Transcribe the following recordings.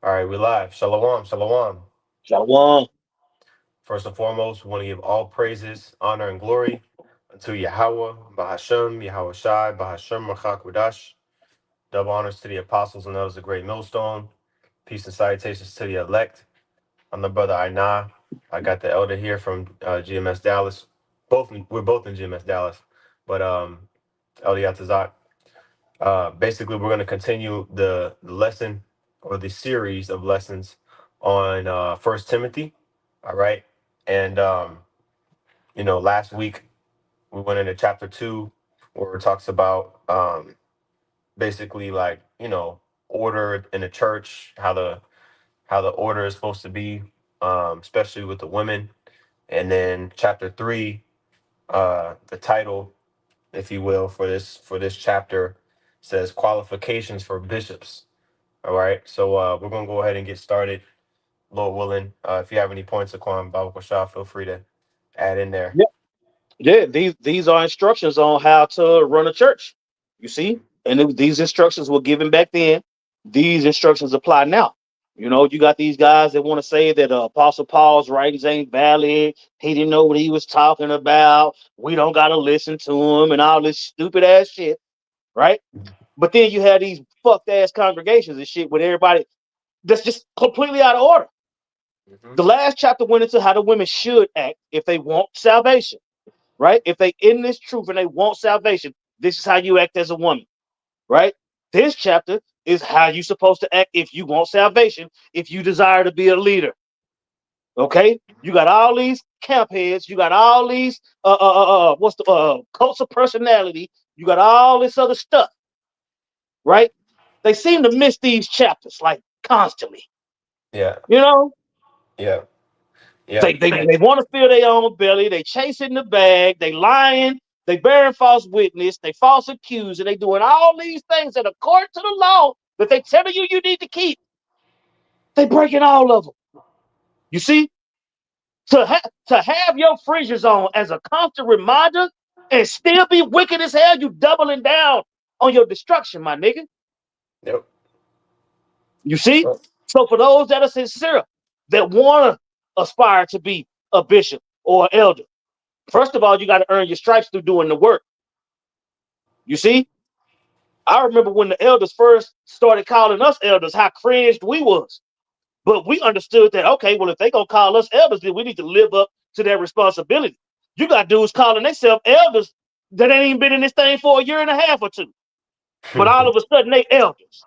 All right, we live. Shalom, shalom. Shalom. First and foremost, we want to give all praises, honor, and glory unto Yahweh, Bahashem, Yahweh Shai, Bahashem, Machakwadash. Double honors to the apostles and those of great millstone. Peace and salutations to the elect. I'm the brother Aina. I got the elder here from GMS Dallas. We're both in GMS Dallas, but Elder Yatazak. Basically, we're going to continue the lesson or the series of lessons on First Timothy. All right, and last week we went into chapter 2, where it talks about basically like order in the church, how the order is supposed to be, especially with the women, and then chapter 3, the title, if you will, for this chapter says qualifications for bishops. All right, so we're gonna go ahead and get started, Lord willing. If you have any points, Aquan, Baba Shah, feel free to add in there. Yeah, yeah. These are instructions on how to run a church. You see, and these instructions were given back then. These instructions apply now. You got these guys that want to say that Apostle Paul's writings ain't valid. He didn't know what he was talking about. We don't gotta listen to him and all this stupid ass shit, right? But then you have these fucked ass congregations and shit with everybody that's just completely out of order. Hmm. The last chapter went into how the women should act if they want salvation, right? If they in this truth and they want salvation, this is how you act as a woman, right? This chapter is how you supposed to act if you want salvation, if you desire to be a leader. Okay, you got all these camp heads, you got all these what's the cults of personality, you got all this other stuff, right? They seem to miss these chapters like constantly. Yeah, You know, yeah, yeah, they want to fill their own belly. They chasing the bag. They lying. They bearing false witness. They false accused. And they doing all these things that according to the law that they telling you need to keep. They breaking all of them. You see, to have your freezers on as a constant reminder and still be wicked as hell, you doubling down on your destruction, my nigga. yep. You That's see. right. So for those that are sincere, that want to aspire to be a bishop or an elder, first of all, you got to earn your stripes through doing the work. You see, I remember when the elders first started calling us elders, how cringed we was. But we understood that, okay, well, if they gonna call us elders, then we need to live up to their responsibility. You got dudes calling themselves elders that ain't even been in this thing for a year and a half or two. But all of a sudden they elders.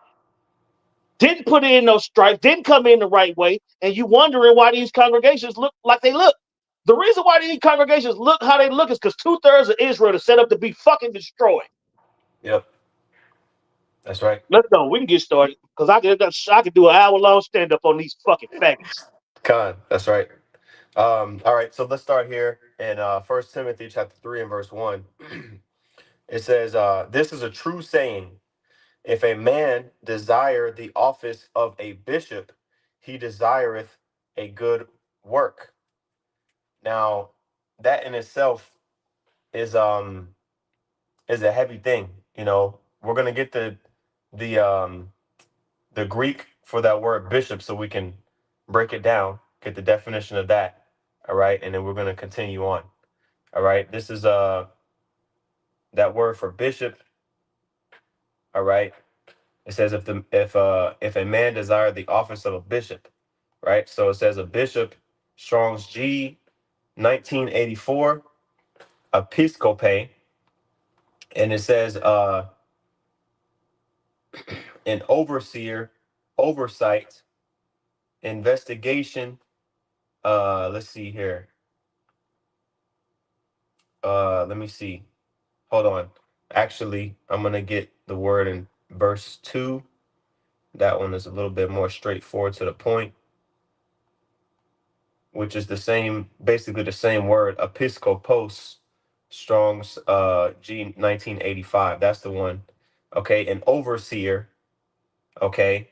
Didn't put in no stripes, didn't come in the right way, and you wondering why these congregations look like they look. The reason why these congregations look how they look is because 2/3 of Israel is set up to be fucking destroyed. Yep, that's right. Let's go. We can get started because I could do an hour long stand up on these fucking faggots. Khan, that's right. All right, so let's start here in First Timothy chapter 3 and verse 1. It says, "This is a true saying. If a man desire the office of a bishop, he desireth a good work." Now, that in itself is is a heavy thing. We're gonna get the Greek for that word bishop so we can break it down, get the definition of that. All right, and then we're gonna continue on. All right, this is that word for bishop. All right, it says if a man desire the office of a bishop, right? So it says a bishop, Strong's G 1984, episcope, and it says an overseer, oversight, investigation. Let's see here. Let me see. Hold on. Actually, I'm gonna get the word in verse 2. That one is a little bit more straightforward to the point, which is the same, basically the same word, episcopos, Strong's G 1985. That's the one. Okay, an overseer. Okay,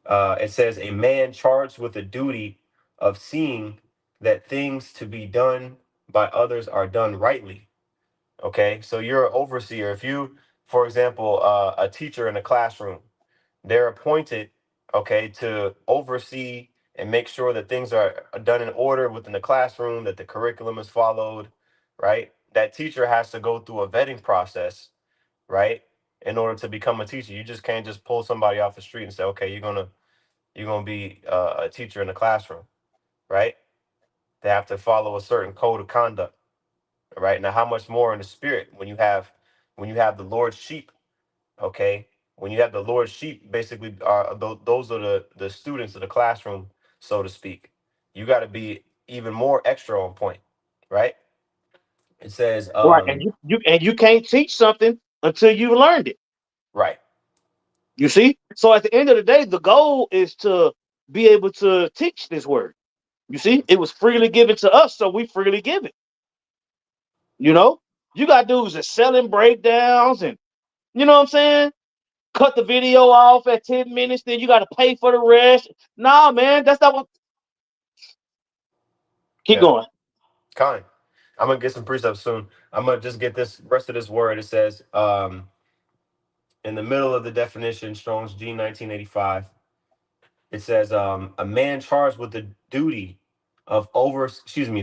it says a man charged with the duty of seeing that things to be done by others are done rightly. Okay, so you're an overseer. If you, for example, a teacher in a classroom, they're appointed. okay, to oversee and make sure that things are done in order within the classroom, that the curriculum is followed, right? That teacher has to go through a vetting process, right? In order to become a teacher, you just can't just pull somebody off the street and say, okay, you're gonna be a teacher in the classroom, right? They have to follow a certain code of conduct, right? Now, how much more in the spirit when you have the Lord's sheep, okay? When you have the Lord's sheep, basically, those are the students of the classroom, so to speak. You got to be even more extra on point, right? It says, Right. And you can't teach something until you've learned it. right, You see? So at the end of the day, the goal is to be able to teach this word. You see, it was freely given to us, so we freely give it. You know, you got dudes that selling breakdowns and you know what I'm saying? Cut the video off at 10 minutes, then you got to pay for the rest. Nah, man, that's not what. Keep yeah, going. kind. I'm gonna get some precepts soon. I'm gonna just get this rest of this word. It says, in the middle of the definition, Strong's G 1985. It says, a man charged with the duty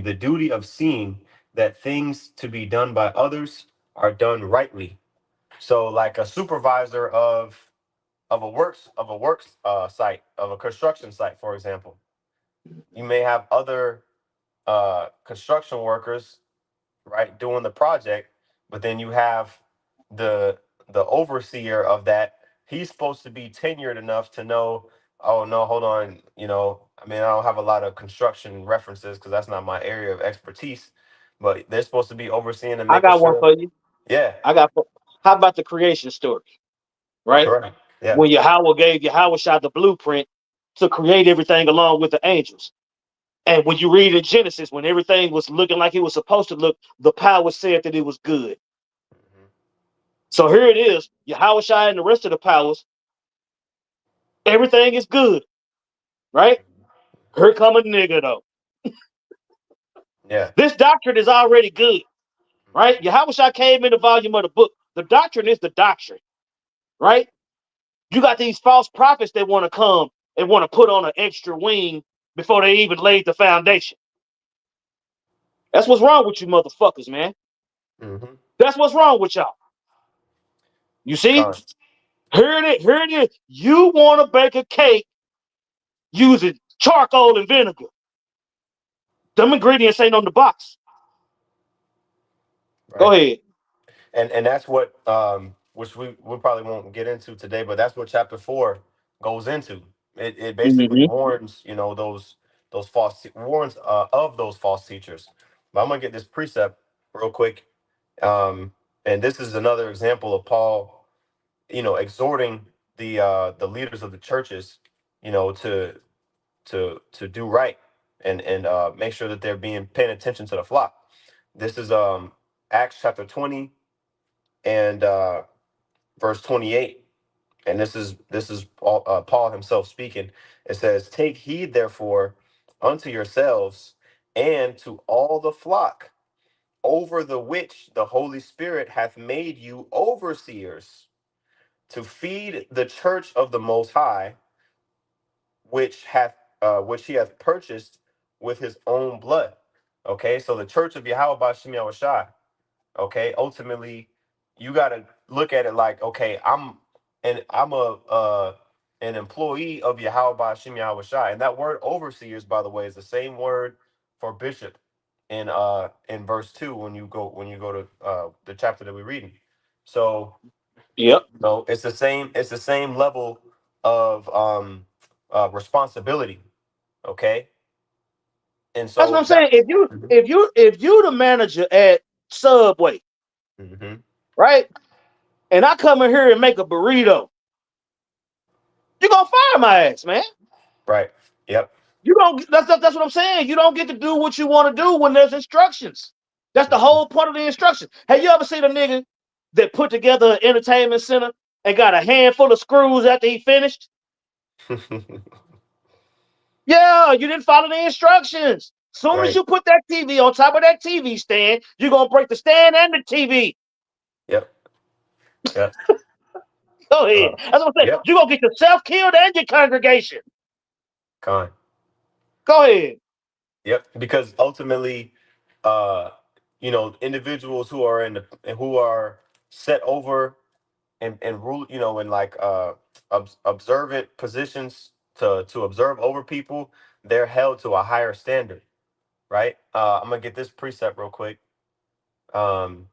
the duty of seeing that things to be done by others are done rightly. So like a supervisor of a works site, of a construction site, for example, you may have other construction workers, right, doing the project, but then you have the overseer of that. He's supposed to be tenured enough to know, oh no, hold on, I mean, I don't have a lot of construction references because that's not my area of expertise, but they're supposed to be overseeing and I making got one sure. for you. Yeah, I got. How about the creation story? Right correct. Yeah. when Yahweh gave Yahweh shot the blueprint to create everything along with the angels. And when you read in Genesis, when everything was looking like it was supposed to look, the power said that it was good. Mhm. So here it is, Yahweh Shai and the rest of the powers, everything is good, right? Here come a nigga though. Yeah. This doctrine is already good, right? Mhm. Yahweh Shai came in the volume of the book. The doctrine is the doctrine, right? You got these false prophets that want to come and want to put on an extra wing before they even laid the foundation. That's what's wrong with you motherfuckers, man. Mhm. That's what's wrong with y'all. You see? Con. Here it is. Here it is. You want to bake a cake using charcoal and vinegar. Them ingredients ain't on the box. Go Right. ahead. And that's what which we probably won't get into today, but that's what chapter 4 goes into. It basically Mm-hmm. warns, those warns of those false teachers. But I'm gonna get this precept real quick. And this is another example of Paul, exhorting the leaders of the churches, to do right, and make sure that they're being paying attention to the flock. This is Acts chapter 20 and verse 28, and this is Paul himself speaking. It says, take heed therefore unto yourselves and to all the flock, over the which the Holy Spirit hath made you overseers, to feed the church of the Most High, which he hath purchased with his own blood. Okay, so the church of Yahweh Bashim Yahushai. Okay, ultimately, you got to look at it like, okay, I'm an employee of Yahweh Bashim Yahweh Shai. And that word overseers, by the way, is the same word for bishop in verse 2 when you go to the chapter that we're reading. So Yep. no, it's the same level of responsibility. Okay, and That's what so I'm saying. that. If you the manager at Subway, Hmm. right? And I come in here and make a burrito, you gonna fire my ass, man. Right. Yep. You don't. That's what I'm saying. You don't get to do what you want to do when there's instructions. That's the whole point of the instructions. Have you ever seen a nigga that put together an entertainment center and got a handful of screws after he finished? Yeah, you didn't follow the instructions. Soon as Right. you put that TV on top of that TV stand, you're gonna break the stand and the TV. Yep. Yep. Go ahead. Uh, That's what I'm saying. yep. You're gonna get yourself killed and your congregation. Con. Go ahead. Yep. Because ultimately, uh, individuals who are who are set over and rule, in like observant positions to observe over people, they're held to a higher standard, right? I'm gonna get this precept real quick. Um,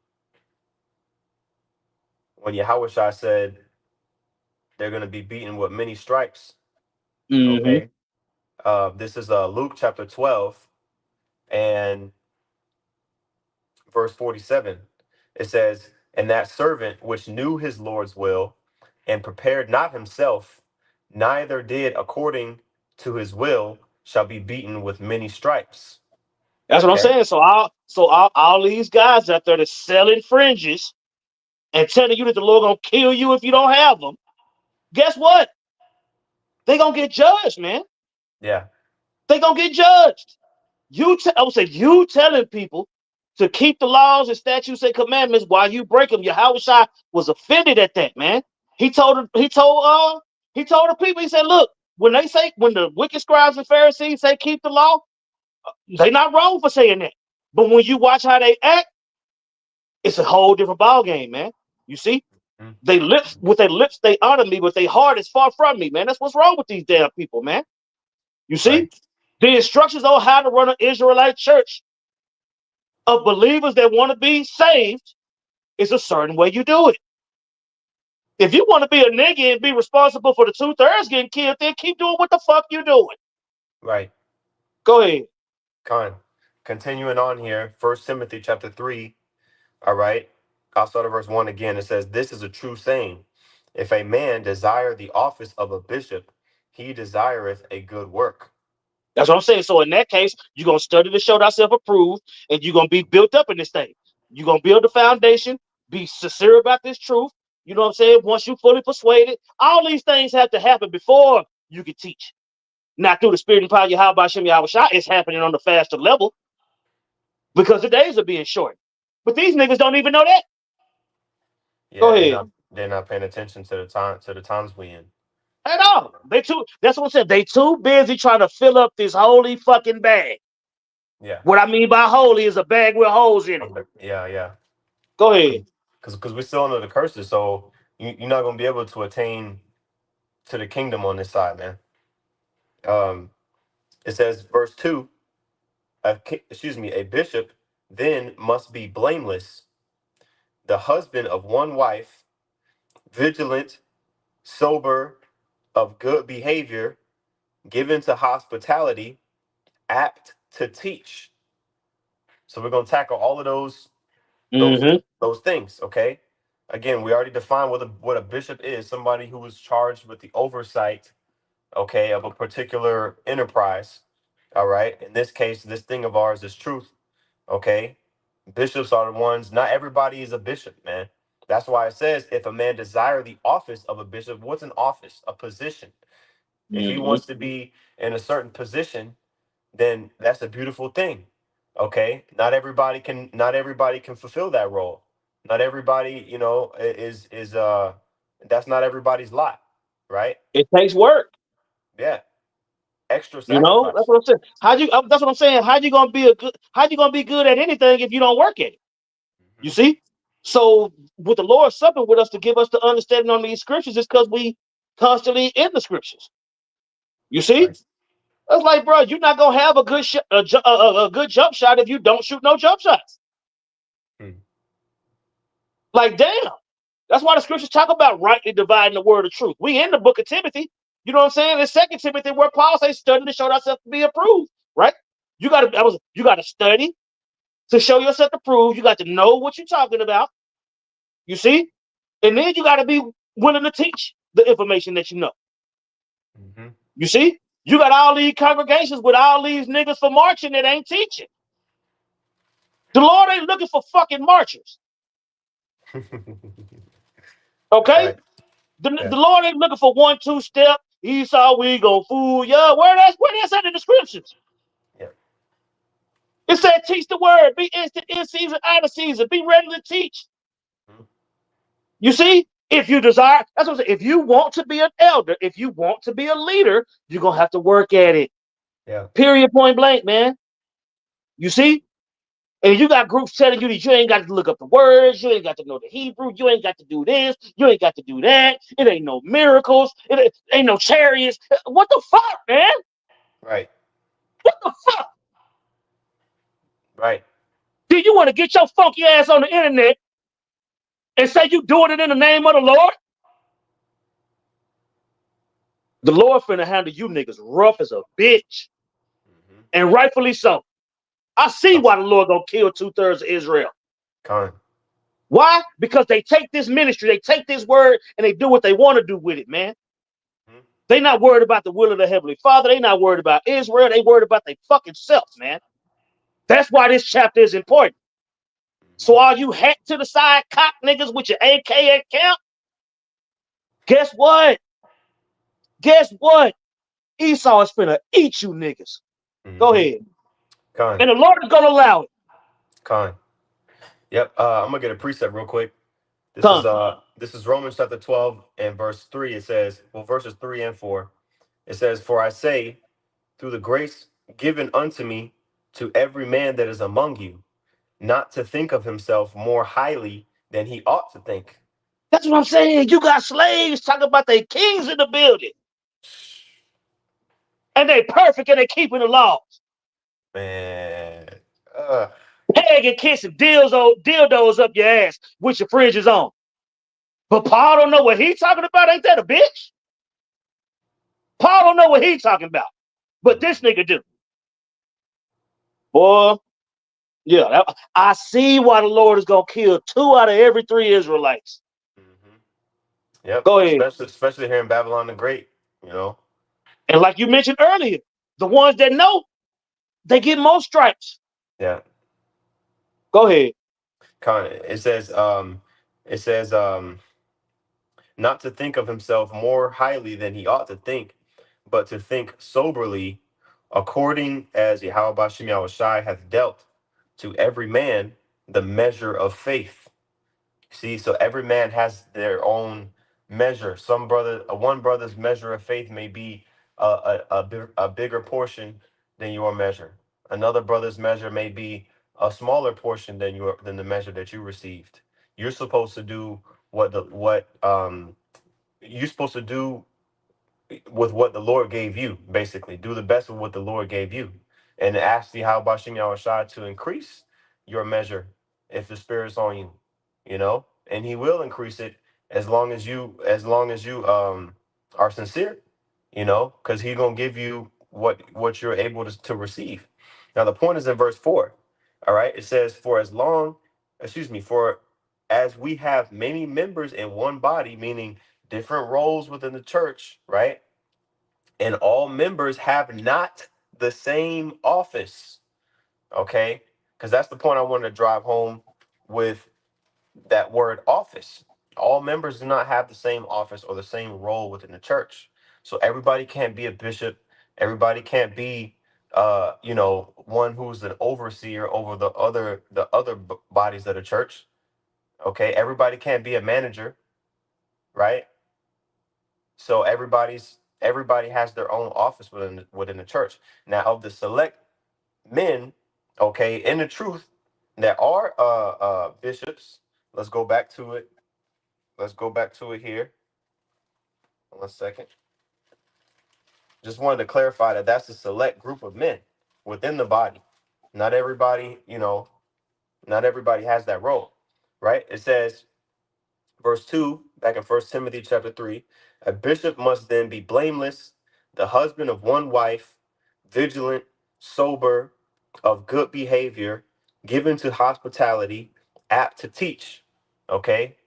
when Yahweh said they're gonna be beaten with many stripes, Mm-hmm. okay? This is Luke chapter 12 and verse 47. It says, "And that servant which knew his Lord's will and prepared not himself, neither did according to his will, shall be beaten with many stripes." That's what I'm Okay. saying. So all these guys out there that's selling fringes and telling you that the Lord gonna kill you if you don't have them. Guess what? They gonna get judged, man. Yeah. They gonna get judged. I would say you telling people to keep the laws and statutes and commandments while you break them. Yahweh Shai was offended at that, man. He told the people, he said, look, when the wicked scribes and Pharisees say keep the law, they not wrong for saying that. But when you watch how they act, it's a whole different ball game, man. You see? Mhm. With their lips they honor me, but their heart is far from me, man. That's what's wrong with these damn people, man. You see? Right. The instructions on how to run an Israelite church of believers that want to be saved is a certain way you do it. If you want to be a nigga and be responsible for the 2/3 getting killed, then keep doing what the fuck you doing. Right. Go ahead. Con. Continuing on here, First Timothy chapter 3. All right. I'll start at verse 1 again. It says, "This is a true saying. If a man desire the office of a bishop, he desireth a good work." That's what I'm saying. So in that case, you're gonna study to show thyself approved, and you're gonna be built up in this thing. You're gonna build the foundation, be sincere about this truth. You know what I'm saying? Once you fully persuaded, all these things have to happen before you can teach. Not through the spirit and power of Yahweh Shem Yahweh Shai. It's happening on the faster level because the days are being short. But these niggas don't even know that. Go Yeah, they're ahead. not paying attention to the times we in. At all. That's what I said. They too busy trying to fill up this holy fucking bag. Yeah. What I mean by holy is a bag with holes in it. Okay. Yeah, yeah. Go ahead. Because we're still under the curses, so you're not gonna be able to attain to the kingdom on this side, man. Um, it says verse 2, a bishop then must be blameless, the husband of one wife, vigilant, sober, of good behavior, given to hospitality, apt to teach. So we're gonna tackle all of those Mm-hmm. those things. Okay. Again, we already defined what a bishop is: somebody who is charged with the oversight, okay, of a particular enterprise. All right. In this case, this thing of ours is truth. Okay. Bishops are the ones. Not everybody is a bishop, man. That's why it says, if a man desire the office of a bishop, what's an office? A position. If he Mm-hmm. wants to be in a certain position, then that's a beautiful thing. Okay, not everybody can fulfill that role. Not everybody, is that's not everybody's lot, right? It takes work. Yeah, extra You know, that's sacrifice. what I'm saying. That's what I'm saying. How you gonna be good at anything if you don't work at it? You Hmm. see? So with the Lord supping with us to give us the understanding on these scriptures is because we constantly in the scriptures. You see? Right. It's like, bro, you're not gonna have a good jump shot if you don't shoot no jump shots. Hmm. Like, damn. That's why the scriptures talk about rightly dividing the word of truth. We in the book of Timothy. You know what I'm saying? In Second Timothy, where Paul says, "Study to show thyself to be approved." Right? You gotta study to show yourself approved. You got to know what you're talking about. You see, and then you got to be willing to teach the information that you know. Hmm. You see, you got all these congregations with all these niggas for marching that ain't teaching. The Lord ain't looking for fucking marchers. Okay? Right. The Yeah. Lord ain't looking for 1-2 step. Esau, we gonna fool ya. Where that's at in the scriptures? Yeah. It said, teach the word. Be instant in season, out of season. Be ready to teach. Mhm. You see? If you desire, that's what I'm saying. If you want to be an elder, if you want to be a leader, you're gonna have to work at it. Yeah. Period, point blank, man. You see? And you got groups telling you that you ain't got to look up the words, you ain't got to know the Hebrew, you ain't got to do this, you ain't got to do that. It ain't no miracles, ain't no chariots. What the fuck, man? Right. What the fuck? Right. Do you want to get your funky ass on the internet and say you doing it in the name of the Lord? The Lord finna handle you niggas rough as a bitch, Mm-hmm. and rightfully so. I see Con. why the Lord gonna kill 2/3 of Israel. Con. Why? Because they take this ministry, they take this word, and they do what they want to do with it, man. Mm-hmm. They not worried about the will of the Heavenly Father. They not worried about Israel. They worried about their fucking self, man. That's why this chapter is important. Mm-hmm. So all you hack to the side cock niggas with your AK at camp, guess what? Guess what? Esau is finna eat you niggas. Go Mm-hmm. ahead. Con. And the Lord is gonna allow it. Con. Yep. I'm gonna get a precept real quick. Come. This is Romans chapter 12 and verse 3. It says, well, verses 3 and 4. It says, "For I say, through the grace given unto me, to every man that is among you, not to think of himself more highly than he ought to think." That's what I'm saying. You got slaves talking about they kings in the building. And they perfect and they keeping the laws. Man. Uh, Pagan kissing dildos up your ass with your fringes on. But Paul don't know what he talking about. Ain't that a bitch? Paul don't know what he talking about. But this nigga do. Boy, yeah. I see why the Lord is going to kill 2 out of every 3 Israelites. mhm. Yep. Go ahead. Especially here in Babylon the Great, you know. And like you mentioned earlier, the ones that know, they get more stripes. Yeah. Go ahead. It says, not to think of himself more highly than he ought to think, but to think soberly, according as Yahweh Bashem Yahushai hath dealt to every man the measure of faith. See, so every man has their own measure. One brother's measure of faith may be a bigger portion than your measure. Another brother's measure may be a smaller portion than the measure that you received. You're supposed to do what you're supposed to do with what the Lord gave you. Basically, do the best with what the Lord gave you, and ask the how Bashim Yahushua to increase your measure if the Spirit's on you, and He will increase it as long as you are sincere, because He's gonna give you what you're able to receive. Now the point is in verse 4. All right, it says, for as we have many members in one body, meaning different roles within the church, right? And all members have not the same office. Okay, because that's the point I wanted to drive home with that word office. All members do not have the same office or the same role within the church. So everybody can't be a bishop. Everybody can't be one who's an overseer over the other bodies of the church. Okay, everybody can't be a manager, right? So everybody has their own office within the church. Now, of the select men, okay, in the truth, that are bishops. Let's go back to it. Let's go back to it here. 1 second. Just wanted to clarify that that's a select group of men within the body. Not everybody, not everybody has that role, right? It says, verse 2, back in First Timothy chapter 3, a bishop must then be blameless, the husband of one wife, vigilant, sober, of good behavior, given to hospitality, apt to teach. Okay?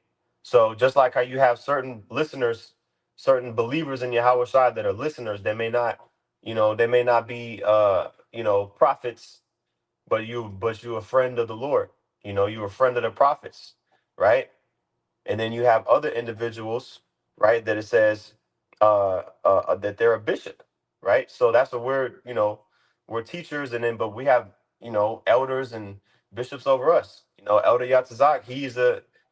So just like how you have certain listeners, certain believers in Yahweh Shai that are listeners, they may not be prophets, but you a friend of the Lord. You a friend of the prophets, right? And then you have other individuals, right, that it says that they're a bishop, right? So that's what we're teachers, and then but we have elders and bishops over us. Elder Yatzazak,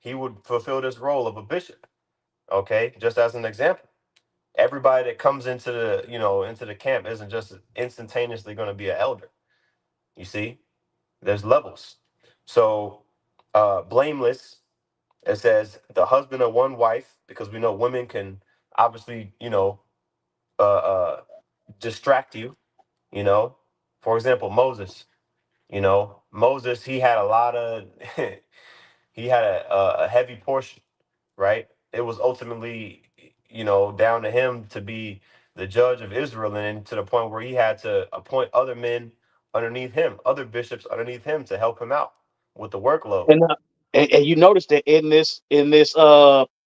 he would fulfill this role of a bishop, Okay, just as an example, everybody that comes into the into the camp isn't just instantaneously going to be an elder. You see, there's levels. So, blameless. It says the husband of one wife, because we know women can obviously, distract you. You know, for example, Moses. Moses, he had a lot of, he had a heavy portion, right? It was ultimately, down to him to be the judge of Israel, and to the point where he had to appoint other men underneath him, other bishops underneath him to help him out with the workload. And, and you notice that in this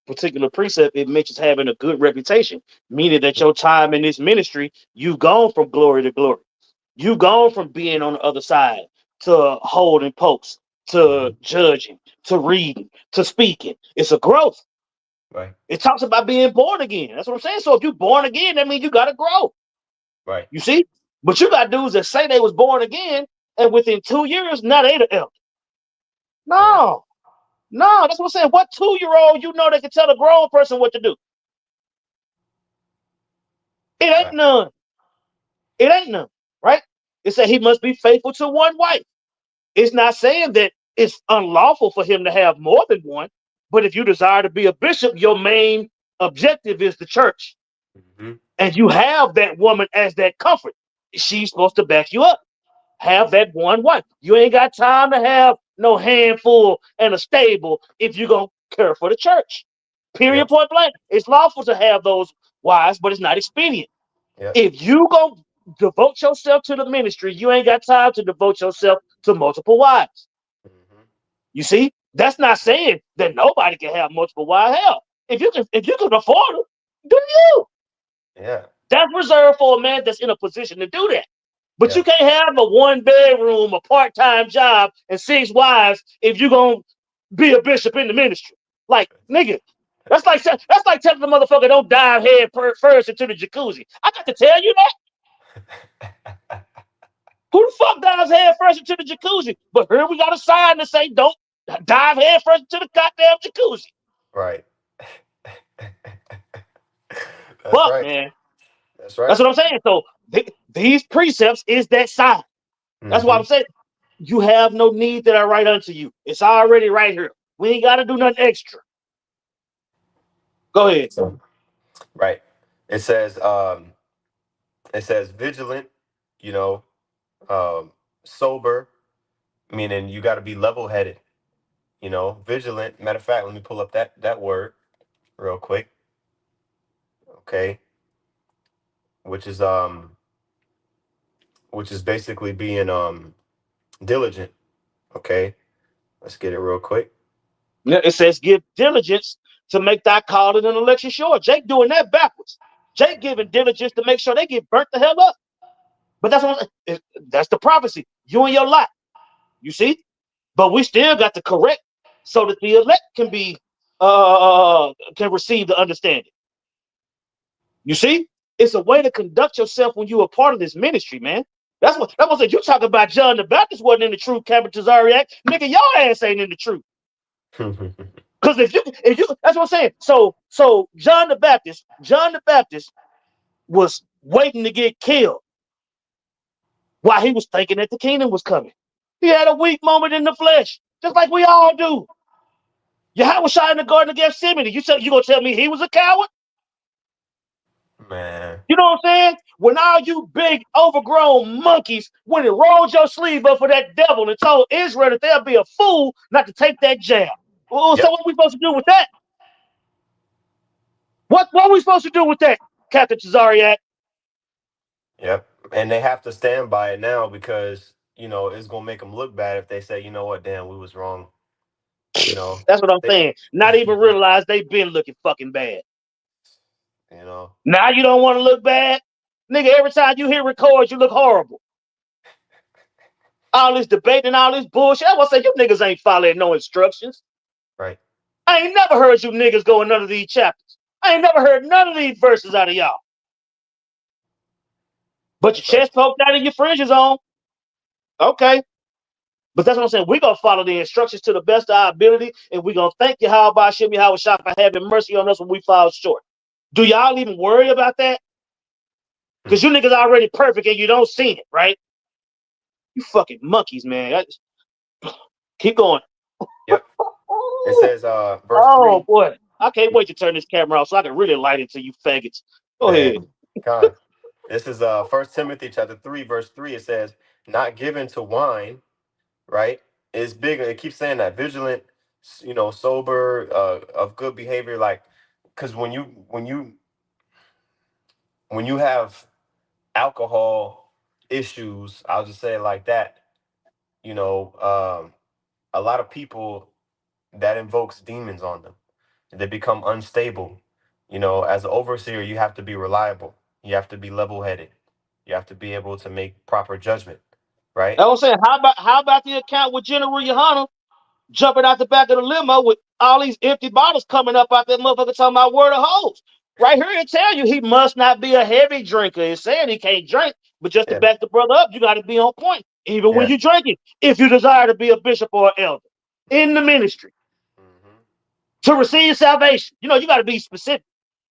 particular precept, it mentions having a good reputation, meaning that your time in this ministry, you've gone from glory to glory. You've gone from being on the other side to holding posts, to Hmm. judging, to reading, to speaking. It's a growth. Right, It talks about being born again. That's what I'm saying. So if you're born again, that means you gotta grow. right, You see? But you got dudes that say they was born again, and within 2 years, now they the elder. right, No, no, that's what I'm saying. What 2-year-old you know that can tell a grown person what to do? It ain't right. none. It ain't none. Right? It said he must be faithful to one wife. It's not saying that it's unlawful for him to have more than one, but if you desire to be a bishop, your main objective is the church. Hmm. And you have that woman as that comfort. She's supposed to back you up. Have that one wife. You ain't got time to have no handful and a stable if you're going to care for the church. Period, Yep, point blank. It's lawful to have those wives, but it's not expedient. yep. If you go devote yourself to the ministry, you ain't got time to devote yourself to multiple wives. Hmm. You see, that's not saying that nobody can have multiple wives. Hell, if you can afford them, do you? Yeah, That's reserved for a man that's in a position to do that. But yeah. you can't have a one bedroom, a part time job, and 6 wives if you're gonna be a bishop in the ministry. Like, nigga, that's like telling the motherfucker don't dive head first into the jacuzzi. I got to tell you that. Who the fuck dives head first into the jacuzzi? But here we got a sign that say don't dive head first into the goddamn jacuzzi. Right. That's Fuck, right. man. That's That's right. what I'm saying. So these precepts is that sign. That's why Hmm. I'm saying you have no need that I write unto you. It's already right here. We ain't got to do nothing extra. Go ahead. So, right. It says, vigilant, you know, sober, meaning you got to be level headed, vigilant. Matter of fact, let me pull up that word real quick. Okay. Which is, basically being, diligent. Okay. Let's get it real quick. It says, give diligence to make thy calling and election sure. Jake doing that backwards. Jake giving diligence to make sure they get burnt the hell up. But that's the prophecy. You and your lot. You see? But we still got to correct so that the elect can receive the understanding. You see? It's a way to conduct yourself when you are part of this ministry, man. That was you talk about John the Baptist wasn't in the truth, Captain Tazariak. Nigga, your ass ain't in the truth. Because if you that's what I'm saying. So John the Baptist was waiting to get killed while he was thinking that the kingdom was coming. He had a weak moment in the flesh, just like we all do. Yahweh shot in the Garden of Gethsemane. You gonna tell me he was a coward? Man. You know what I'm saying? When all you big overgrown monkeys went and rolled your sleeve up for that devil and told Israel that they'll be a fool not to take that jab. Well, so Yep. what are we supposed to do with that? What are we supposed to do with that, Captain Tazariak? Yep. And they have to stand by it now because, it's going to make them look bad if they say, you know what, damn, we was wrong. You know, That's what I'm they, saying. Not even realize they been looking fucking bad. you know, Now you don't want to look bad? Nigga, every time you hear records, you look horrible. All this debate and all this bullshit. I want to say, you niggas ain't following no instructions. right. I ain't never heard you niggas go in none of these chapters. I ain't never heard none of these verses out of y'all. But your That's right. chest poked out and your fringes on. Okay. But that's what I'm saying. We're gonna follow the instructions to the best of our ability, and we're gonna thank you how about Shimmy how shot for having mercy on us when we fall short. Do y'all even worry about that? Hmm. Because you niggas already perfect and you don't see it, right? You fucking monkeys, man. Keep going. Yep. It says, verse Oh 3, boy. I can't wait to turn this camera off so I can really light it to you faggots. Go ahead. man, God. This is 1 Timothy chapter 3, verse 3. It says, not given to wine, right? It's big. It keeps saying that vigilant, sober, of good behavior. Like, because when you have alcohol issues, I'll just say it like that. You know, a lot of people that invokes demons on them. They become unstable. As an overseer, you have to be reliable. You have to be level-headed. You have to be able to make proper judgment, right? I was saying, how about the account with General Yohana jumping out the back of the limo with all these empty bottles coming up out that motherfucker talking about word of hoes. Right here it tell you he must not be a heavy drinker. It's saying he can't drink, but just to Yeah, back the brother up, you got to be on point, even when yeah. you drinking. If you desire to be a bishop or an elder in the ministry Hmm. to receive salvation, you got to be specific.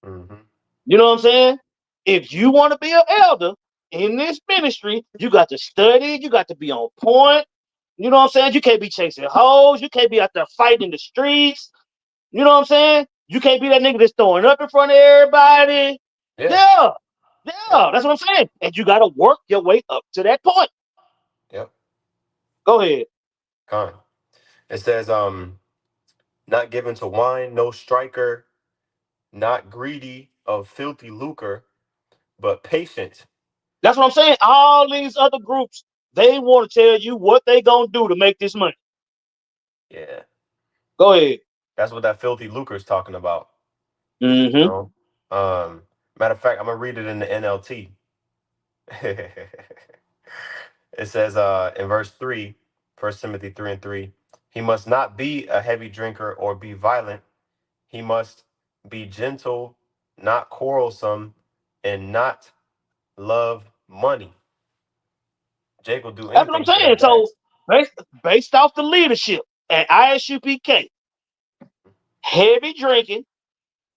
Hmm. You know what I'm saying? If you want to be an elder in this ministry, you got to study. You got to be on point. You know what I'm saying? You can't be chasing hoes. You can't be out there fighting in the streets. You know what I'm saying? You can't be that nigga that's throwing up in front of everybody. Yeah, Yeah. yeah, Yeah. That's what I'm saying. And you got to work your way up to that point. yep. Go ahead. Con. It says, not given to wine, no striker, not greedy of filthy lucre, but patient. That's what I'm saying. All these other groups, they want to tell you what they going to do to make this money. Yeah, Go ahead. that's what that filthy lucre is talking about. You Mm-hmm. know, matter of fact, I'm gonna read it in the NLT. It says, in verse 3, 1 Timothy 3 and 3, he must not be a heavy drinker or be violent. He must be gentle, not quarrelsome, and not love money. Jake will do That's what I'm anything for saying. that bag. So based off the leadership at ISUPK, heavy drinking,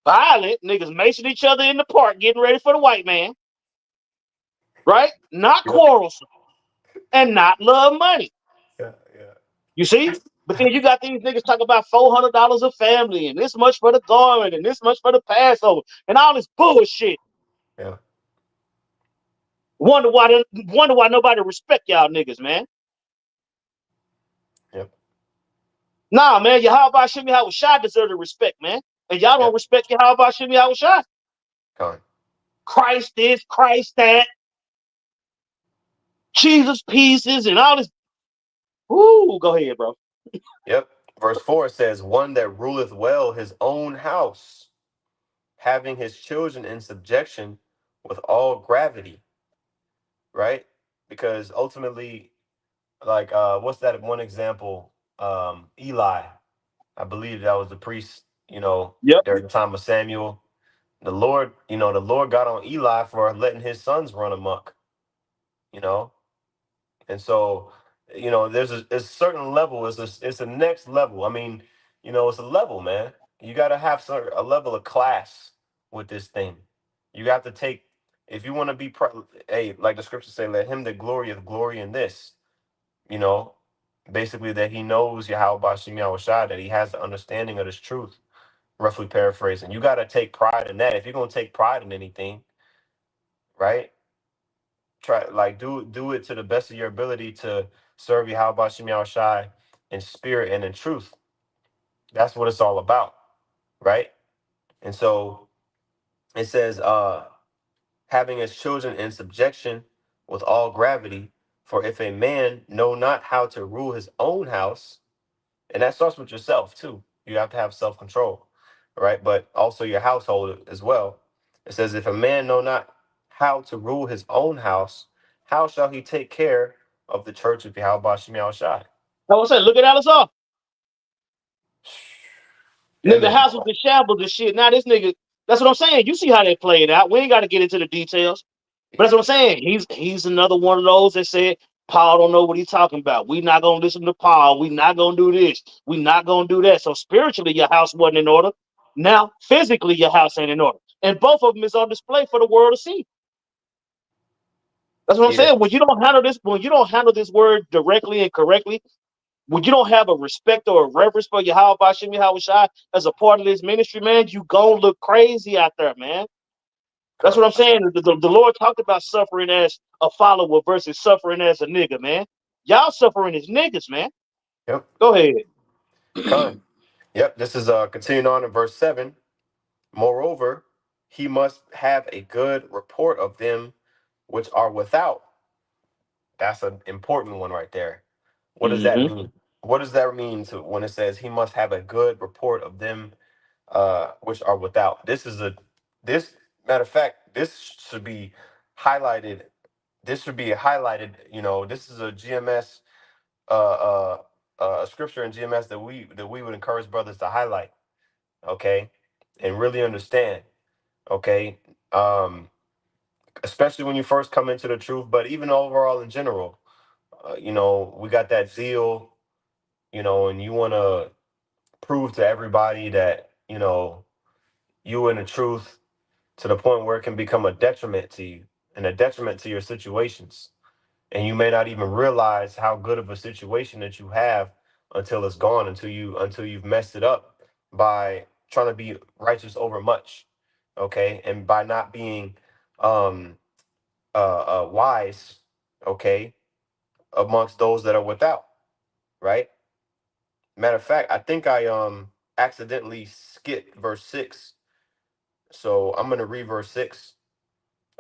violent, niggas macing each other in the park getting ready for the white man, right? Not Yep. quarrelsome and not love money. Yeah, yeah, You see? But then you got these niggas talking about $400 a family and this much for the garment and this much for the Passover and all this bullshit. yeah, Wonder why nobody respect y'all niggas, man. yep, Nah, man, Yahweh Shimmy Shai deserve the respect, man. And y'all don't yep. respect Yahweh Shimmy Shai. Con. Christ this, Christ that, Jesus pieces, and all this. Ooh, go ahead, bro. Yep. Verse 4 says, one that ruleth well his own house, having his children in subjection with all gravity, right? Because ultimately, like, what's that one example? Eli, I believe that was the priest, Yep. during the time of Samuel. The Lord got on Eli for letting his sons run amok, you know? And so, there's a certain level. It's a next level. I mean, it's a level, man. You got to have a level of class with this thing. You have to take, if you want to be, hey, like the scriptures say, let him that glorieth glory in this. You know, basically that he knows Yahweh Bashim Yahushua, that he has the understanding of this truth. Roughly paraphrasing, you got to take pride in that. If you're gonna take pride in anything, right? Try, like, do it to the best of your ability to serve Yahweh Bashim Yahushua in spirit and in truth. That's what it's all about, right? And so it says, having his children in subjection with all gravity. For if a man know not how to rule his own house, and that starts with yourself too. You have to have self-control, right? But also your household as well. It says, if a man know not how to rule his own house, how shall he take care of the church of Yahweh Shem Shai? I was saying, look at Alice off. That Nigga, make house was in shambles and shit. Now this nigga, that's what I'm saying. You see how they play it out. We ain't got to get into the details. But that's what I'm saying. He's another one of those that said, Paul don't know what he's talking about. We not gonna listen to Paul. We not gonna do this. We not gonna do that. So spiritually, your house wasn't in order. Now physically, your house ain't in order, and both of them is on display for the world to see. That's what I'm Yeah. saying. When you don't handle this word directly and correctly, when you don't have a respect or a reverence for Yahweh Bashim Yahweh Shai as a part of this ministry, man, you gonna look crazy out there, man. That's what Con. I'm saying. The Lord talked about suffering as a follower versus suffering as a nigga, man. Y'all suffering as niggas, man. Yep. Go ahead. Con. Yep. This is continuing on in verse 7. Moreover, he must have a good report of them which are without. That's an important one right there. What does that Mm-hmm. mean? What does that mean to when it says he must have a good report of them which are without? This matter of fact, this should be highlighted. This should be highlighted. This is a GMS a scripture in GMS that we would encourage brothers to highlight. Okay, and really understand. Okay, especially when you first come into the truth, but even overall in general. We got that zeal, and you want to prove to everybody that, you in the truth to the point where it can become a detriment to you and a detriment to your situations. And you may not even realize how good of a situation that you have until it's gone, until you've messed it up by trying to be righteous over much. Okay. And by not being um wise, okay, amongst those that are without, right? Matter of fact, I think I accidentally skipped verse 6. So I'm gonna read verse 6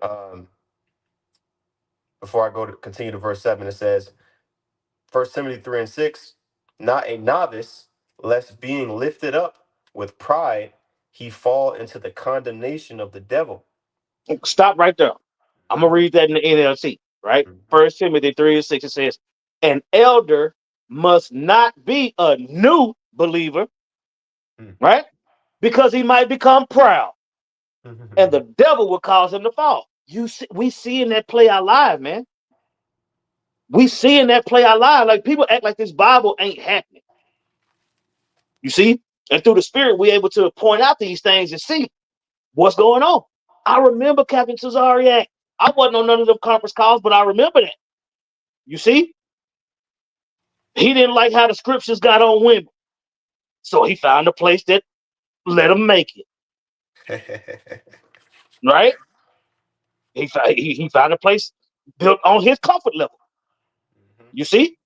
um before I go to continue to verse 7. It says, First Timothy 3 and 6, not a novice, lest being lifted up with pride, he fall into the condemnation of the devil. Stop right there. I'm gonna Mhm, read that in the NLT, right? mhm, First Timothy 3 and 6. It says, an elder must not be a new believer, mhm, right? Because he might become proud, and the mhm. devil will cause him to fall. We seeing that play out live, man. We seeing that play out live. Like people act like this Bible ain't happening. You see? And through the spirit, we're able to point out these things and see what's going on. I remember Captain Cesariak. I wasn't on none of them conference calls, but I remember that. You see? He didn't like how the scriptures got on women. So he found a place that let him make it. Right? He found a place built on his comfort level. Mhm. You see?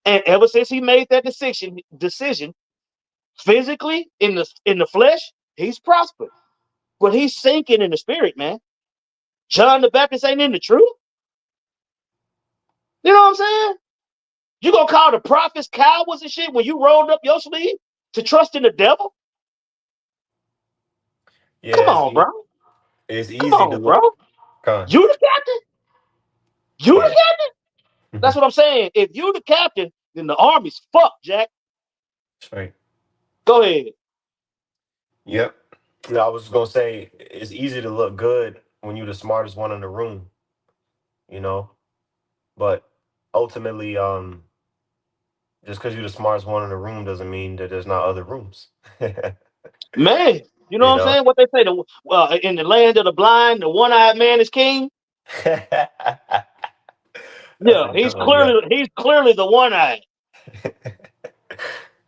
And ever since he made that decision physically in the flesh, he's prospered. But he's sinking in the spirit, man. John the Baptist ain't in the truth. You know what I'm saying? You gonna call the prophets cowards and shit when you rolled up your sleeve to trust in the devil? Come Yeah, on, bro. it's Come easy to on, bro. look. Con. You the captain? You the Yeah. captain? That's what I'm saying. If you the captain, then the army's fucked, Jack. That's right. Go ahead. Yep. I was just gonna say it's easy to look good when you're the smartest one in the room, you know. But ultimately, just because you're the smartest one in the room doesn't mean that there's not other rooms. Man, you know you what I'm know. saying? What they say, in the land of the blind, the one-eyed man is king. That's Yeah, a he's good one. Yeah. clearly he's clearly the one-eyed.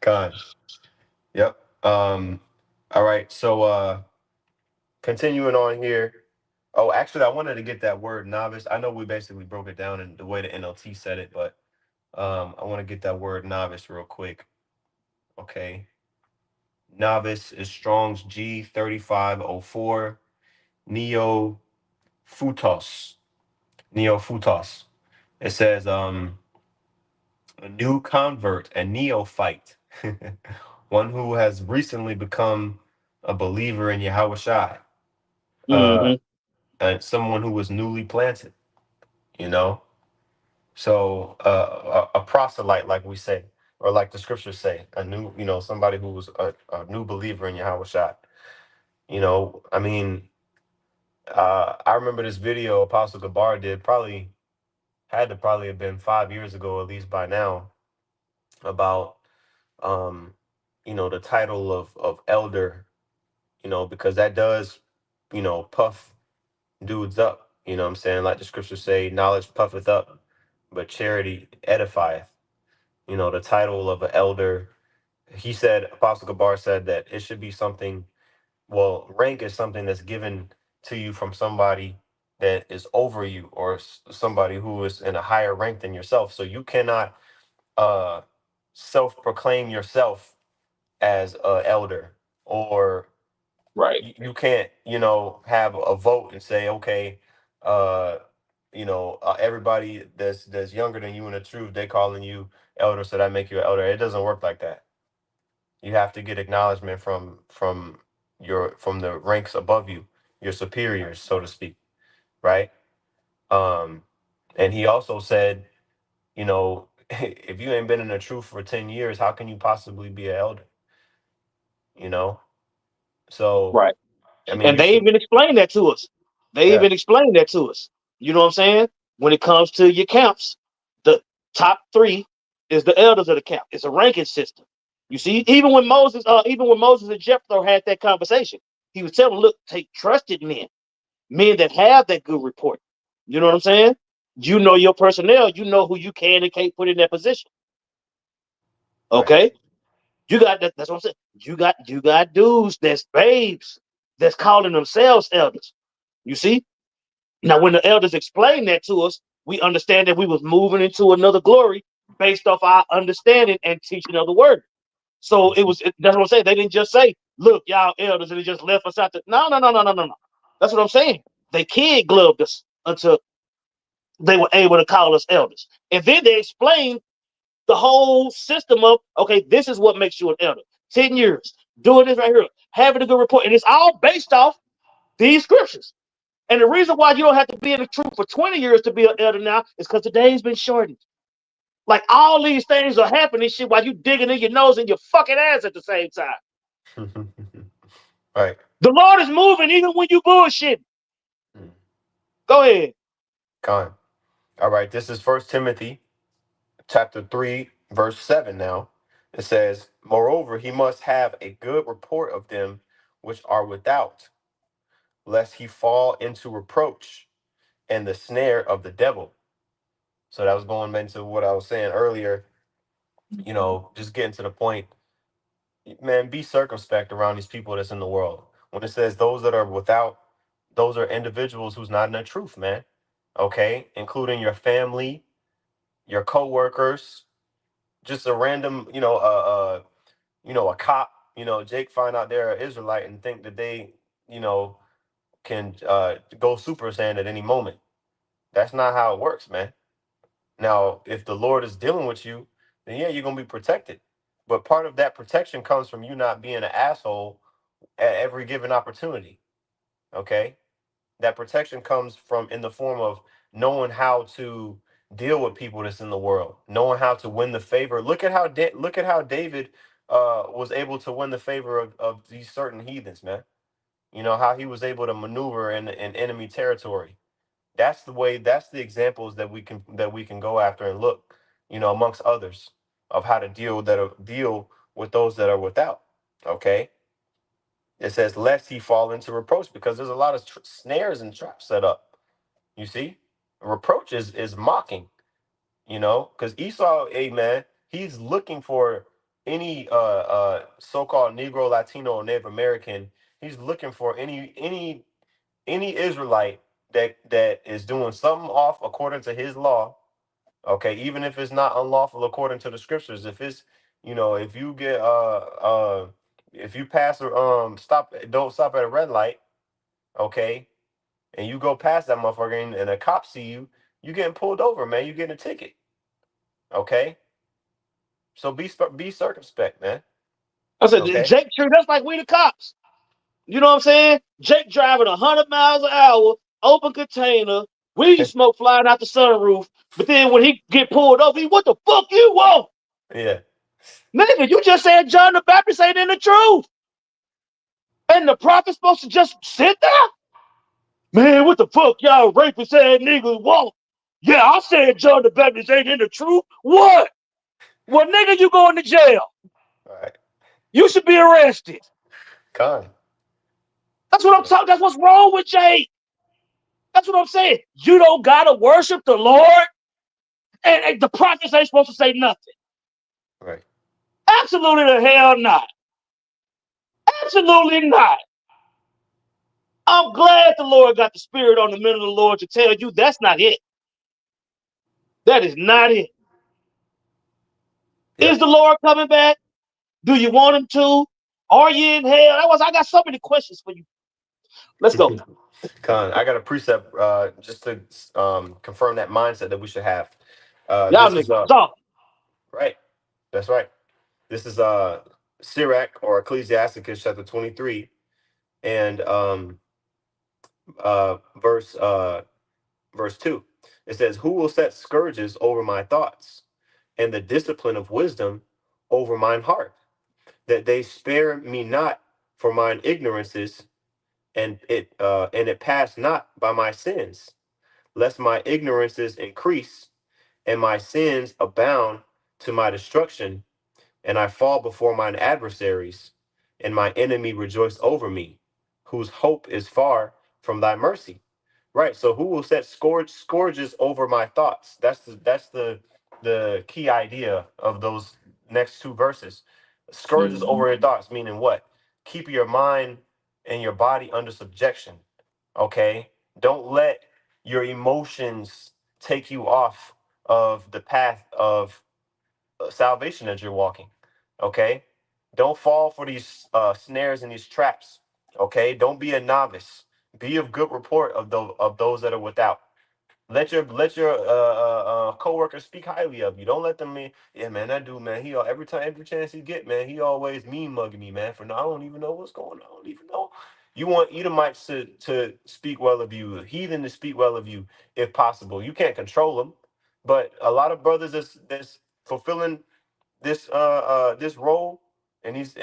God. Yep. All right. So continuing on here. Oh, actually, I wanted to get that word novice. I know we basically broke it down in the way the NLT said it, but I want to get that word novice real quick. Okay. Novice is Strong's G3504. Neo Futos. Neo Futos. It says a new convert, a neophyte, one who has recently become a believer in Yahweh Shai, uh, Mm-hmm. and someone who was newly planted, you know? So a proselyte, like we say, or like the scriptures say, a new, somebody who was a new believer in Yahweh Shai. I mean, I remember this video Apostle Gabar did probably had to probably have been 5 years ago, at least by now, about um, the title of elder, because that does, puff dudes up. You know what I'm saying? Like the scriptures say, knowledge puffeth up, but charity edifieth. The title of an elder, he said, Apostle Gabar said that it should be something, well, rank is something that's given to you from somebody that is over you, or somebody who is in a higher rank than yourself. So you cannot uh self-proclaim yourself as a elder, or Right, you can't, have a vote and say, okay, uh everybody that's younger than you in the truth, they calling you elder, so that make you an elder. It doesn't work like that. You have to get acknowledgement from the ranks above you, your superiors, so to speak, right? um and he also said, if you ain't been in the truth for 10 years, how can you possibly be an elder? you know so right. I mean, And you they see. even explained that to us. They Yeah. even explained that to us. You know what I'm saying? When it comes to your camps, the top three is the elders of the camp. It's a ranking system. You see, even when Moses and Jethro had that conversation, he was telling them, look, take trusted men, men that have that good report. You know what I'm saying? You know your personnel, you know who you can and can't put in that position. Right. Okay? You got that, that's what I'm saying. You got dudes that's babes that's calling themselves elders. You see? Now, when the elders explained that to us, we understand that we was moving into another glory based off our understanding and teaching of the word. So that's what I'm saying. They didn't just say, look, y'all elders, and they just left us out there. No, no, no, no, no, no, no. That's what I'm saying. They kid gloved us until they were able to call us elders. And then they explained the whole system of, okay, this is what makes you an elder. 10 years, doing this right here, having a good report. And it's all based off these scriptures. And the reason why you don't have to be in the truth for 20 years to be an elder now is because the day's been shortened. Like all these things are happening shit while you digging in your nose and your fucking ass at the same time. Right. The Lord is moving even when you bullshit. Mm. Go ahead. Con. All right. This is First Timothy chapter 3, verse 7 now. It says, moreover, he must have a good report of them which are without, lest he fall into reproach and the snare of the devil. So that was going into what I was saying earlier, just getting to the point. Man, be circumspect around these people that's in the world. When it says those that are without, those are individuals who's not in the truth, man. Okay, including your family, your co-workers, just a random, a cop. Jake find out they're an Israelite and think that they, you know, can go super saiyan at any moment. That's not how it works, man. Now, if the Lord is dealing with you, then yeah, you're gonna be protected. But part of that protection comes from you not being an asshole at every given opportunity. Okay, that protection comes from in the form of knowing how to deal with people that's in the world, knowing how to win the favor. Look at how David was able to win the favor of these certain heathens, man. How he was able to maneuver in enemy territory. That's the way. That's the examples that we can go after and look, amongst others, of how to deal with those that are without. Okay, it says, lest he fall into reproach, because there's a lot of snares and traps set up. You see, reproach is mocking. Because Esau, man, he's looking for any so-called Negro, Latino, or Native American. He's looking for any Israelite that is doing something off according to his law. Okay, even if it's not unlawful according to the scriptures. If you get if you pass or don't stop at a red light, okay, and you go past that motherfucker, and a cop see you, you getting pulled over, man. You getting a ticket. Okay, so be circumspect, man. I said, Okay. Jake, sure, that's like we the cops. You know what I'm saying? Jake driving 100 miles an hour, open container, weed smoke flying out the sunroof. But then when he get pulled over, what the fuck you want? Yeah. Nigga, you just said John the Baptist ain't in the truth. And the prophet's supposed to just sit there? Man, what the fuck y'all rapist ass niggas want? Yeah, I said John the Baptist ain't in the truth. What? Well, nigga, you going to jail. All right. You should be arrested. Con. That's what I'm Yeah. talking. That's what's wrong with Jake. That's what I'm saying. You don't gotta worship the Lord, and the prophets ain't supposed to say nothing. Right. Absolutely the hell not. Absolutely not. I'm glad the Lord got the spirit on the men of the Lord to tell you that's not it. That is not it. Is Yep. the Lord coming back? Do you want him to? Are you in hell? I got so many questions for you. Let's go. Con, I got a precept just to confirm that mindset that we should have. Y'all This is niggas soft. right. That's right. This is Sirach or Ecclesiasticus chapter 23 and verse verse 2. It says, "Who will set scourges over my thoughts, and the discipline of wisdom over mine heart, that they spare me not for mine ignorances, and it pass not by my sins, lest my ignorances increase and my sins abound to my destruction, and I fall before mine adversaries, and my enemy rejoice over me, whose hope is far from thy mercy." Right. So who will set scourges over my thoughts? That's the key idea of those next two verses. Scourges Mm-hmm. over your thoughts, meaning what? Keep your mind and your body under subjection. Okay. Don't let your emotions take you off of the path of salvation that you're walking. Okay. Don't fall for these snares and these traps. Okay. Don't be a novice. Be of good report of those that are without. Let your coworkers speak highly of you. Don't let them mean, yeah, man, that dude, man, every chance he get, man, he always mean mugging me, man. For now, I don't even know what's going on. I don't even know. You want Edomites to speak well of you, heathen to speak well of you, if possible. You can't control them, but a lot of brothers that's fulfilling this role and these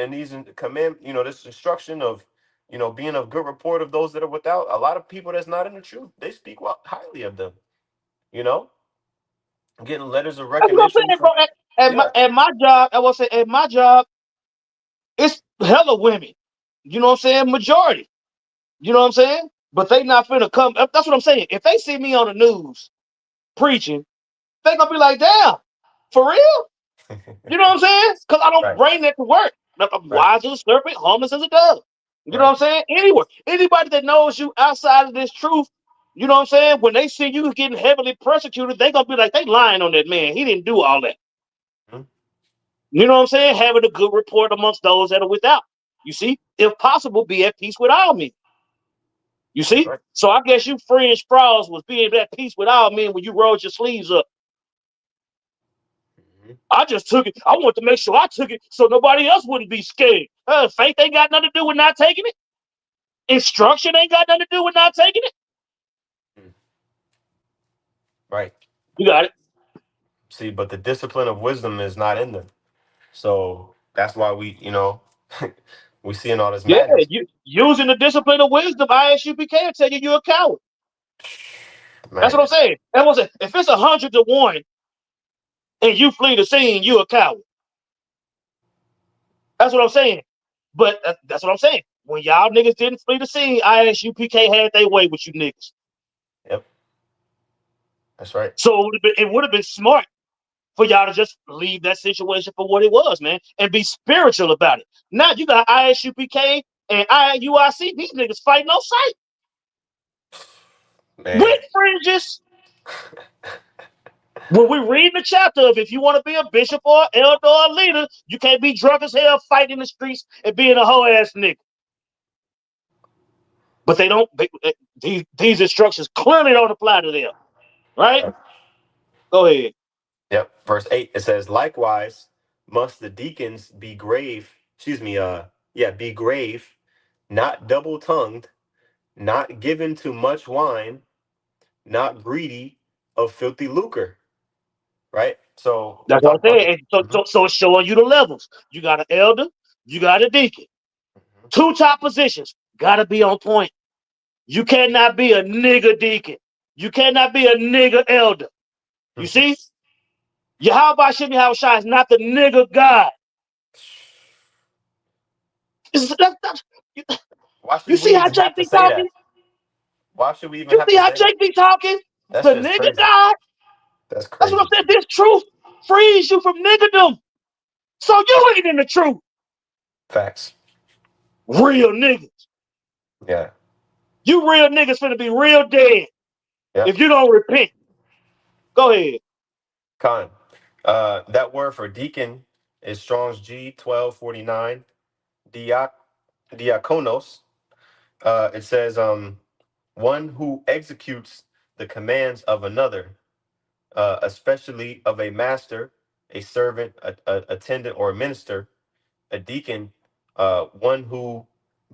command, this instruction of being of good report of those that are without. A lot of people that's not in the truth, they speak well highly of them. You know, getting letters of That's what I'm recognition saying, bro. from. At Yeah. my job, I will say at my job, it's hella women. You know what I'm saying? Majority. You know what I'm saying? But they not finna come. That's what I'm saying. If they see me on the news preaching, they gonna be like, damn, for real? You know what I'm saying? Because I don't Right. bring that to work. I'm Right. wise as a serpent, harmless as a dove. You know what Right. I'm saying? Anywhere. Anybody that knows you outside of this truth, you know what I'm saying? When they see you getting heavily persecuted, they gonna be like, they lying on that man. He didn't do all that. Mhm. You know what I'm saying? Having a good report amongst those that are without. You see, if possible, be at peace with all men. You That's see? right. So I guess you fringe sprouls was being at peace with all men when you rolled your sleeves up. Mhm. I just took it. I want to make sure I took it so nobody else wouldn't be scared. Faith ain't got nothing to do with not taking it. Instruction ain't got nothing to do with not taking it. Mm. Right. You got it. See, but the discipline of wisdom is not in them. So that's why we seeing all this Yeah, madness. you using the discipline of wisdom, ISUPK can tell you you're a coward. That's what I'm Man. saying. That was it. If it's 100 to 1 and you flee the scene, you're a coward. That's what I'm saying. But that's what I'm saying. When y'all niggas didn't flee the scene, ISUPK had their way with you niggas. Yep. That's right. So it would have been smart for y'all to just leave that situation for what it was, man, and be spiritual about it. Now you got ISUPK and IUIC, these niggas fighting on sight Man. with fringes. When we read the chapter of if you want to be a bishop or elder or a leader, you can't be drunk as hell fighting in the streets and being a whole ass nigga. But they don't. These instructions clearly don't apply to them, right? Go ahead. Yep. Verse 8, it says, "Likewise must the deacons be grave, excuse me, be grave, not double tongued, not given to much wine, not greedy of filthy lucre." Right? So we That's what talk I'm about saying. this. And so it's showing you the levels. You got an elder, you got a deacon. Mhm. Two top positions. Gotta be on point. You cannot be a nigga deacon. You cannot be a nigga elder. You see? Yahweh Shem Yahushua is not the nigga God. You, Why you should see we how even Jake have to be say talking? that? Why should we even You have see to how say that? Jake be talking? That's The just nigga crazy. God. That's That's what I'm crazy. saying. This truth frees you from niggerdom. So you ain't in the truth. Facts. Real niggas. Yeah. You real niggas finna be real dead Yep. if you don't repent. Go ahead. Con. That word for deacon is Strong's G 1249. Diak diakonos. It says one who executes the commands of another, especially of a master, a servant, a attendant, or a minister. A deacon, one who,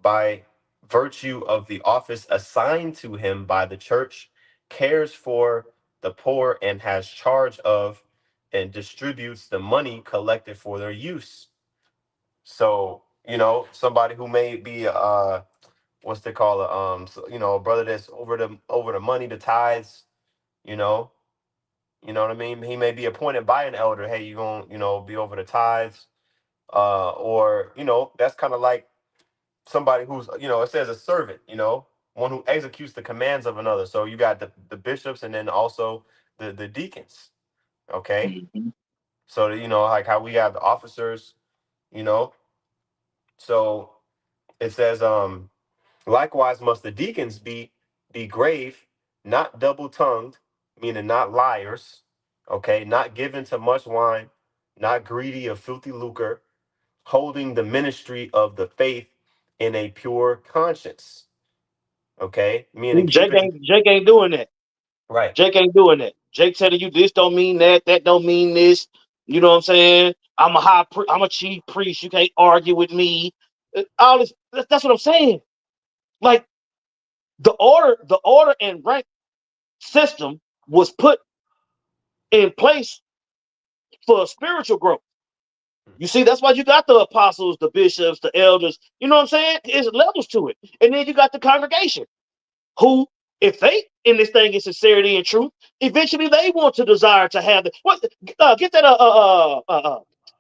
by virtue of the office assigned to him by the church, cares for the poor and has charge of and distributes the money collected for their use. So, somebody who may be what's they call it, so, a brother that's over the money, the tithes, you know, what I mean? He may be appointed by an elder. Hey, you gonna, be over the tithes, or that's kind of like somebody who's, it says a servant, one who executes the commands of another. So you got the bishops and then also the deacons. Okay. Mhm. So like how we have the officers, you know. So it says, likewise must the deacons be grave, not double tongued, meaning not liars, okay, not given to much wine, not greedy of filthy lucre, holding the ministry of the faith in a pure conscience. Okay, meaning Jake keeping ain't doing that. right. Jake ain't doing that. Jake telling you this don't mean that, that don't mean this. You know what I'm saying? I'm a chief priest. You can't argue with me. All this. That's what I'm saying. Like the order and rank system was put in place for spiritual growth. You see, that's why you got the apostles, the bishops, the elders. You know what I'm saying? There's levels to it, and then you got the congregation, who, if they in this thing in sincerity and truth, eventually they want to desire to have the what get that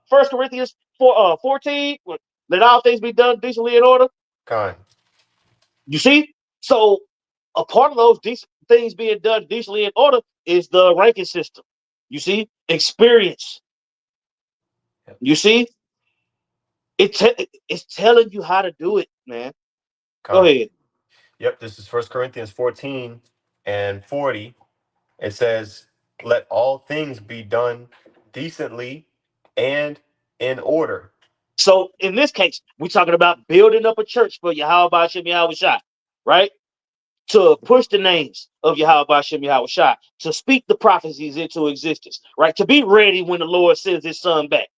1 Corinthians 14, let all things be done decently in order. Kind. You see? So a part of those things being done decently in order is the ranking system. You see? Experience. Yep. You see? It's telling you how to do it, man. Go Kind. ahead. Yep. This is First Corinthians 14 and 40. It says, "Let all things be done decently and in order." So in this case, we're talking about building up a church for Yahweh Shem Yahweh Shai, right? To push the names of Yahweh Shem Yahweh Shai, to speak the prophecies into existence, right? To be ready when the Lord sends his son back.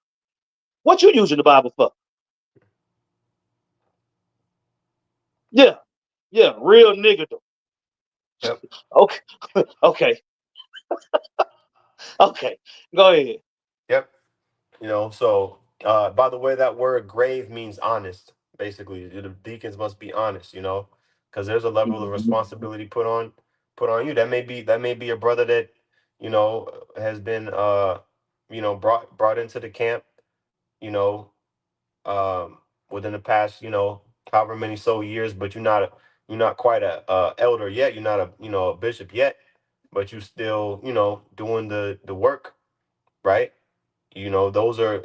What you using the Bible for? Yeah, yeah, real nigga. Yep. Okay, okay, okay. Go ahead. Yep. So by the way, that word grave means honest. Basically, the deacons must be honest. Because there's a level of Mhm. responsibility put on you. That may be a brother that has been brought into the camp. You know, um, within the past however many so years, but you're not quite a elder yet. You're not a bishop yet, but you still doing the work, right? Those are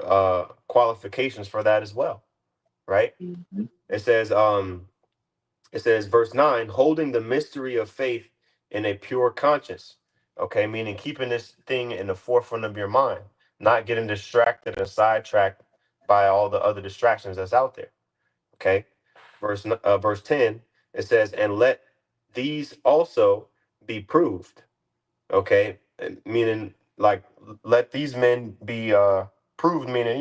qualifications for that as well, right? Mhm. it says um it says verse 9, holding the mystery of faith in a pure conscience. Okay, meaning keeping this thing in the forefront of your mind, not getting distracted and sidetracked by all the other distractions that's out there. Okay, verse 10, it says, and let these also be proved. Okay, meaning like let these men be proved, meaning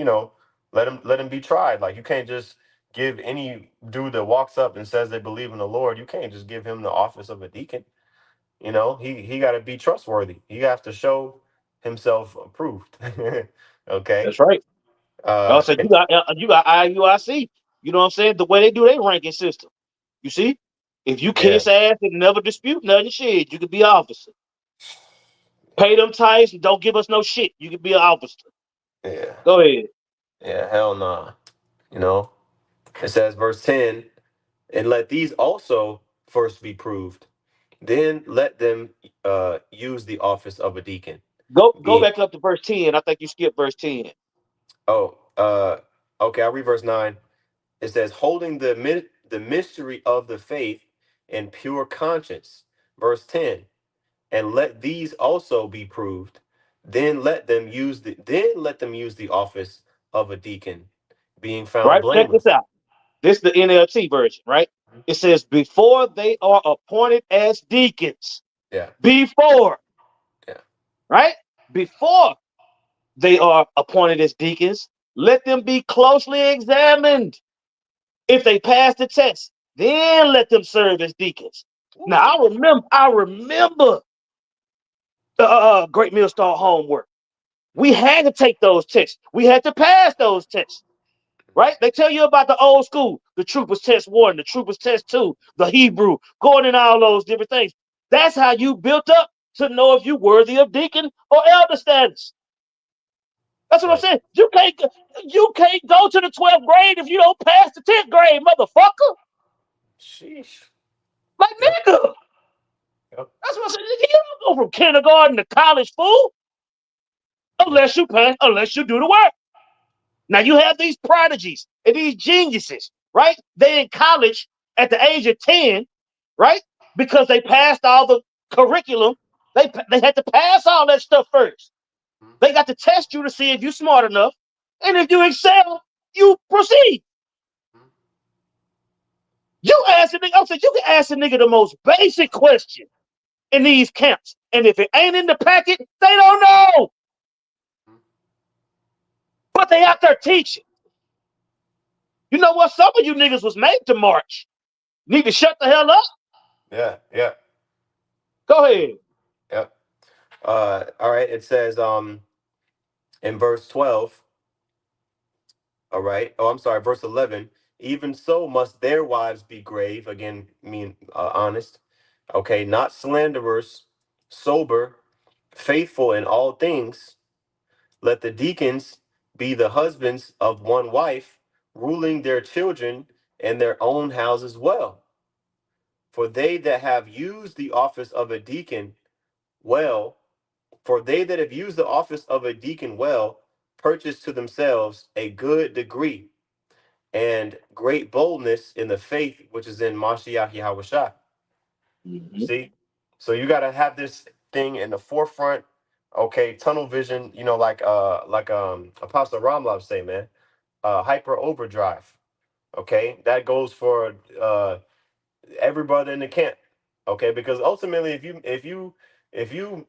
let them be tried. Like you can't just give any dude that walks up and says they believe in the Lord, you can't just give him the office of a deacon. He got to be trustworthy. He has to show himself approved. Okay. That's right. I uh said and- you got IUIC. You know what I'm saying? The way they do their ranking system. You see? If you Yeah, kiss ass and never dispute nothing, shit, you could be an officer. Pay them tithes and don't give us no shit. You could be an officer. yeah, Go ahead. yeah. Hell nah. You know, it says verse 10, and let these also first be proved. Then let them use the office of a deacon. Go Being back up to verse 10. I think you skipped verse 10. oh okay, I'll read verse 9. It says holding the mystery of the faith in pure conscience. Verse 10. And let these also be proved. Then let them use the office of a deacon, being found Right? Check this blameless. out. This is the NLT version, right? It says, before they are appointed as deacons. Yeah, Before, yeah. right? Before they are appointed as deacons, let them be closely examined. If they pass the test, then let them serve as deacons. Now Woo. I remember Great Millstone homework. We had to take those tests. We had to pass those tests, right? They tell you about the old school, the Troopers Test 1, the Troopers Test 2, the Hebrew, going in all those different things. That's how you built up to know if you're worthy of deacon or elder status. That's what I'm Right. saying. You can't go to the 12th grade if you don't pass the 10th grade, motherfucker. Sheesh. Like Yep. nigga. Yep. That's what I'm saying. You don't go from kindergarten to college, fool, Yep. unless you do the work. Now you have these prodigies and these geniuses, right? They in college at the age of 10, right? Because they passed all the curriculum. They had to pass all that stuff first. Mhm. They got to test you to see if you're smart enough. And if you excel, you proceed. Mhm. I'm saying you can ask a nigga the most basic question in these camps. And if it ain't in the packet, they don't know. Mhm. But they out there teaching. You know what? Some of you niggas was made to march. Need to shut the hell up. Yeah, yeah. Go Yep. ahead. Yep. All right. It says in verse 12. All right. Oh, I'm sorry. Verse 11. Even so must their wives be grave. Again, mean honest. Okay. Not slanderers, sober, faithful in all things. Let the deacons be the husbands of one wife, ruling their children and their own houses well. For they that have used the office of a deacon well, for they that have used the office of a deacon well, purchase to themselves a good degree and great boldness in the faith which is in Mashiach Yahushua. Mhm. See? So you gotta have this thing in the forefront, okay, tunnel vision, like Apostle Ramlov say, man. Hyper overdrive. Okay. That goes for everybody in the camp. Okay, because ultimately if you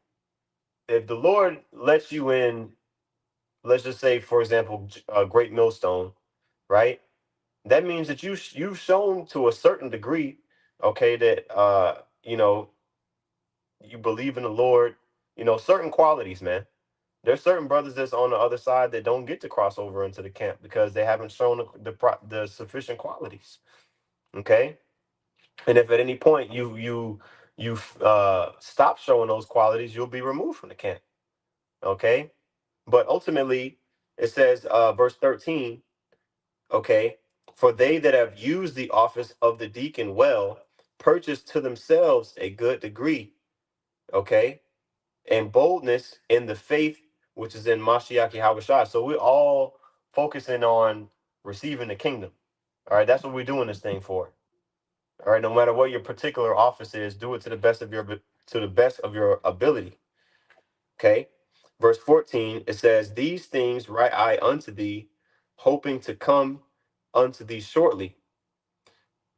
if the Lord lets you in, let's just say, for example, a great millstone, right? That means that you've shown to a certain degree, okay, that you believe in the Lord, certain qualities, man. There's certain brothers that's on the other side that don't get to cross over into the camp because they haven't shown the sufficient qualities. Okay, and if at any point you stop showing those qualities, you'll be removed from the camp. Okay, but ultimately it says, verse 13. Okay, for they that have used the office of the deacon well, purchase to themselves a good degree. Okay, and boldness in the faith which is in Mashiach Yahushua. So we're all focusing on receiving the kingdom. All right, that's what we're doing this thing for. All right, no matter what your particular office is, do it to the best of your ability. Okay, verse 14 it says, "These things write I unto thee, hoping to come unto thee shortly."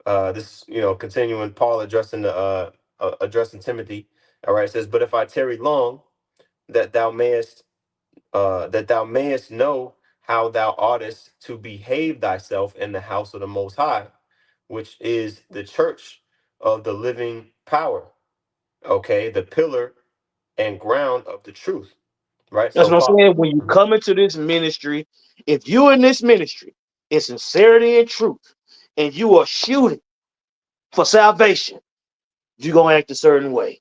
This continuing Paul addressing Timothy. All right, it says, "But if I tarry long, that thou mayest know how thou oughtest to behave thyself in the house of the Most High, which is the church of the living power." Okay, the pillar and ground of the truth. Right. That's So, what I'm Paul. saying. When you Mhm. come into this ministry, if you in this ministry in sincerity and truth, and you are shooting, for salvation, you're gonna act a certain way.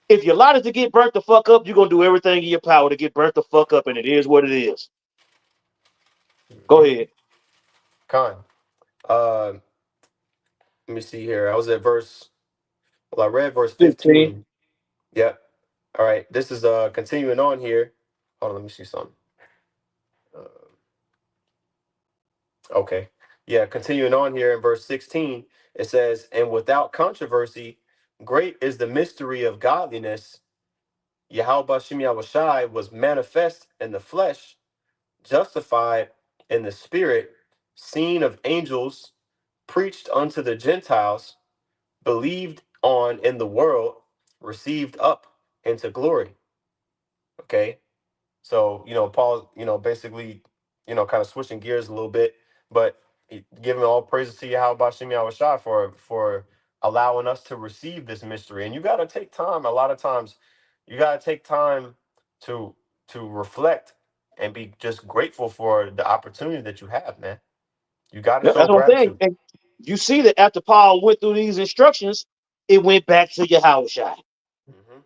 If you're allotted to get burnt the fuck up, you're gonna do everything in your power to get burnt the fuck up, and it is what it is. Go Hmm. ahead. Con. Let me see here. I was at verse. Well, I read verse 15. 15. Yep. All right. This is continuing on here. Hold on. Let me see something. Uh, okay. Yeah. Continuing on here in verse 16, it says, "And without controversy, great is the mystery of godliness. Yahweh Bashem Yahushai was manifest in the flesh, justified in the spirit, seen of angels, preached unto the Gentiles, believed on in the world, received up into glory." Okay. So, Paul, basically, kind of switching gears a little bit, but giving all praises to Yahweh Bashem Yahushua for allowing us to receive this mystery. And you got to take time. A lot of times, you got to take time to reflect and be just grateful for the opportunity that you have, man. You got to Yeah, show that's what I'm saying. gratitude. And you see that after Paul went through these instructions, it went back to Yahushua. Hmm.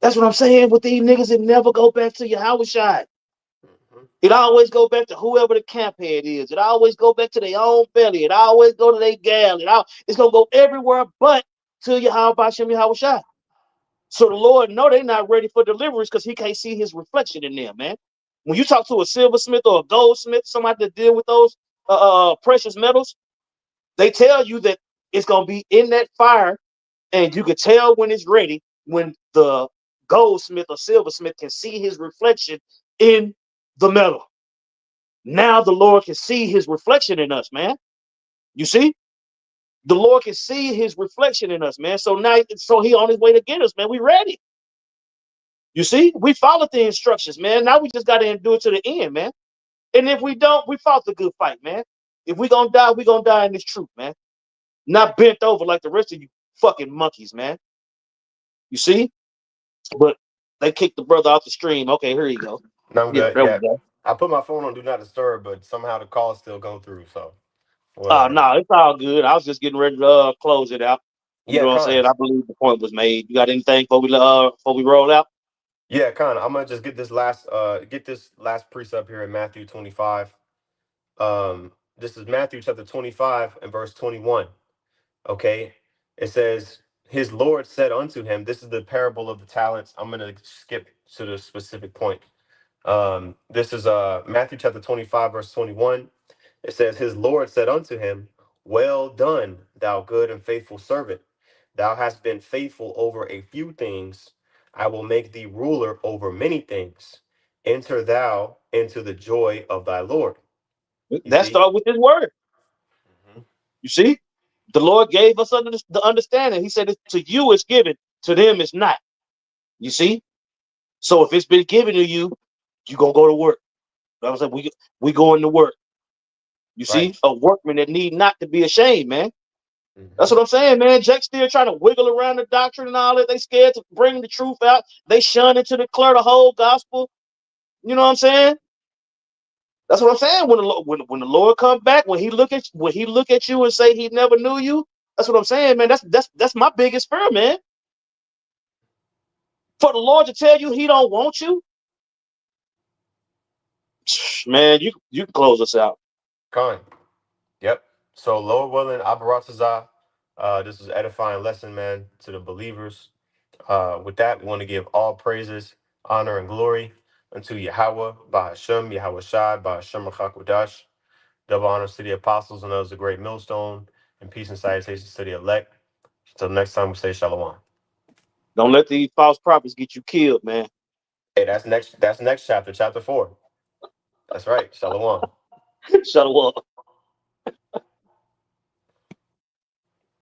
That's what I'm saying with these niggas. It never go back to Yahushua. Hmm. It always go back to whoever the camp head is. It always go back to their own belly. It always go to their gal. It's gonna go everywhere but to Yahweh Bashem Yahushua. So the Lord know they're not ready for deliverance because he can't see his reflection in them, man. When you talk to a silversmith or a goldsmith, somebody that deal with those precious metals, they tell you that it's gonna be in that fire, and you can tell when it's ready when the goldsmith or silversmith can see his reflection in the metal. Now the Lord can see his reflection in us, man. You see? The Lord can see his reflection in us, man. So he on his way to get us, man. We ready. You see? We followed the instructions, man. Now we just got to endure to the end, man. And if we don't, we fought the good fight, man. If we gonna die, we gonna die in this truth, man. Not bent over like the rest of you fucking monkeys, man. You see? But they kicked the brother off the stream. Okay, here you go. No, I'm Yeah, good. there we Yeah. go. I put my phone on Do Not Disturb, but somehow the call still go through. So, Oh whatever. no, it's all good. I was just getting ready to close it out. You Yeah, know what I'm Con. saying? I believe the point was made. You got anything before we roll out? Yeah, kind of. I'm gonna just get this last precept here in Matthew 25. This is Matthew chapter 25 and verse 21. Okay, it says, "His Lord said unto him," This is the parable of the talents. I'm gonna skip to the specific point. This is Matthew chapter 25 verse 21. It says, "His Lord said unto him, Well done, thou good and faithful servant. Thou hast been faithful over a few things. I will make thee ruler over many things. Enter thou into the joy of thy Lord." You That see? start with his word. Hmm. You see? The Lord gave us under the understanding. He said, to you it's given, to them it's not. You see? So if it's been given to you, you gonna go to work. I was like, we going to work. You Right. see? A workman that need not to be ashamed, man. That's Hmm. what I'm saying, man. Jack still trying to wiggle around the doctrine and all that. They scared to bring the truth out. They shun it to declare the whole gospel. You know what I'm saying? That's what I'm saying. When the Lord come back, when he look at you and say he never knew you, that's what I'm saying, man. That's my biggest fear, man. For the Lord to tell you he don't want you, man, you can close us out. Kind. Yep. So, Lord willing, Abaratazah, this was edifying lesson, man, to the believers. With that, we want to give all praises, honor, and glory unto Yahweh, Bahashem, Yahweh Shai, Bahashem Rachakwadash. Double honors to the apostles and those a great millstone, and peace and salutations to the elect. Until next time, we say shalom. Don't let these false prophets get you killed, man. Hey, that's next chapter, chapter 4. That's right. Shalom. Shut up.